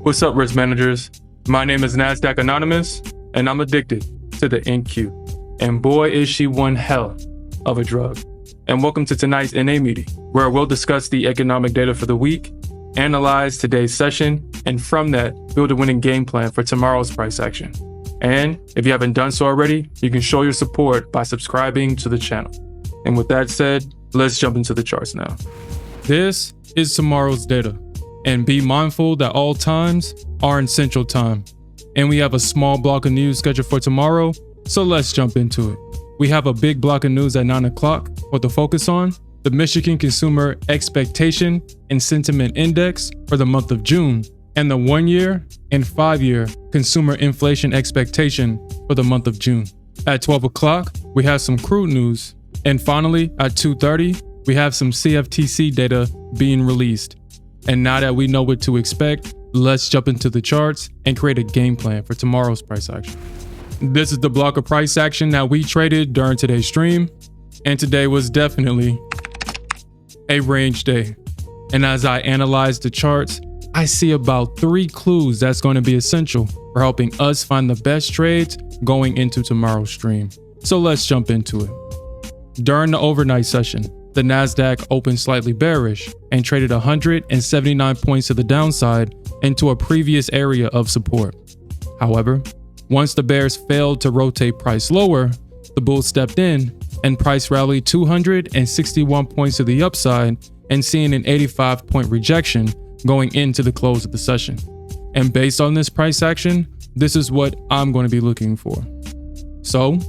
What's up, risk managers? My name is Nasdaq Anonymous, and I'm addicted to the NQ. And boy, is she one hell of a drug. And welcome to tonight's NA meeting, where we'll discuss the economic data for the week, analyze today's session, and from that, build a winning game plan for tomorrow's price action. And if you haven't done so already, you can show your support by subscribing to the channel. And with that said, let's jump into the charts now. This is tomorrow's data. And be mindful that all times are in Central Time. And we have a small block of news scheduled for tomorrow, so let's jump into it. We have a big block of news at 9 o'clock with the focus on the Michigan Consumer Expectation and Sentiment Index for the month of June, and the 1-year and 5-year consumer inflation expectation for the month of June. At 12 o'clock, we have some crude news. And finally, at 2:30, we have some CFTC data being released. And now that we know what to expect, let's jump into the charts and create a game plan for tomorrow's price action. This is the block of price action that we traded during today's stream. And today was definitely a range day. And as I analyze the charts, I see about 3 clues that's going to be essential for helping us find the best trades going into tomorrow's stream. So let's jump into it. During the overnight session, the Nasdaq opened slightly bearish and traded 179 points to the downside into a previous area of support. However, once the bears failed to rotate price lower, the bulls stepped in and price rallied 261 points to the upside and seeing an 85-point rejection going into the close of the session. And based on this price action, this is what I'm going to be looking for. So,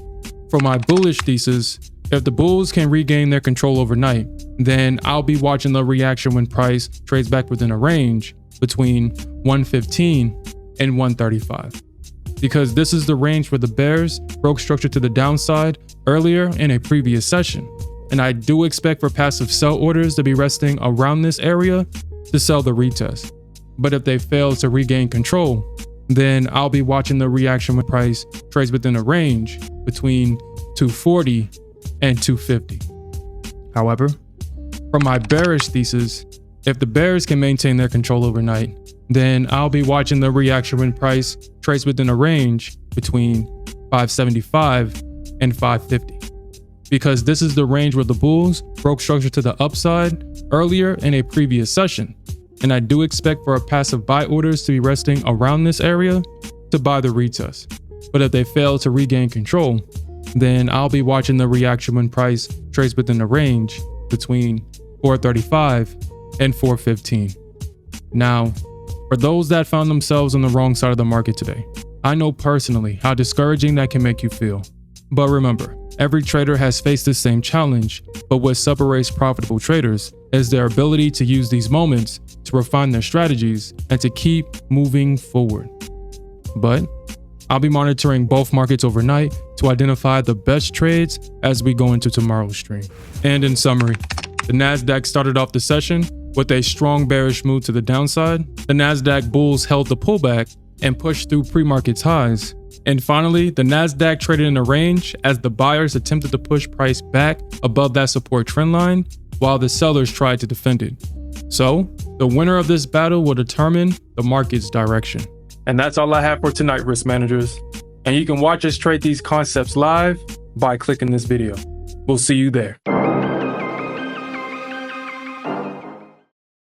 for my bullish thesis, if the bulls can regain their control overnight, then I'll be watching the reaction when price trades back within a range between 115 and 135. Because this is the range where the bears broke structure to the downside earlier in a previous session. And I do expect for passive sell orders to be resting around this area to sell the retest. But if they fail to regain control, then I'll be watching the reaction when price trades within a range between 240 and 250. However, from my bearish thesis, if the bears can maintain their control overnight, then I'll be watching the reaction when price trades within a range between 575 and 550. Because this is the range where the bulls broke structure to the upside earlier in a previous session. And I do expect for a passive buy orders to be resting around this area to buy the retest. But if they fail to regain control, then I'll be watching the reaction when price trades within a range between 435 and 415. Now, for those that found themselves on the wrong side of the market today, I know personally how discouraging that can make you feel. But remember, every trader has faced the same challenge, but what separates profitable traders is their ability to use these moments to refine their strategies and to keep moving forward. But I'll be monitoring both markets overnight to identify the best trades as we go into tomorrow's stream. And in summary, the Nasdaq started off the session with a strong bearish move to the downside. The Nasdaq bulls held the pullback and pushed through pre-market's highs. And finally, the Nasdaq traded in a range as the buyers attempted to push price back above that support trend line while the sellers tried to defend it. So, the winner of this battle will determine the market's direction. And that's all I have for tonight, risk managers. And you can watch us trade these concepts live by clicking this video. We'll see you there.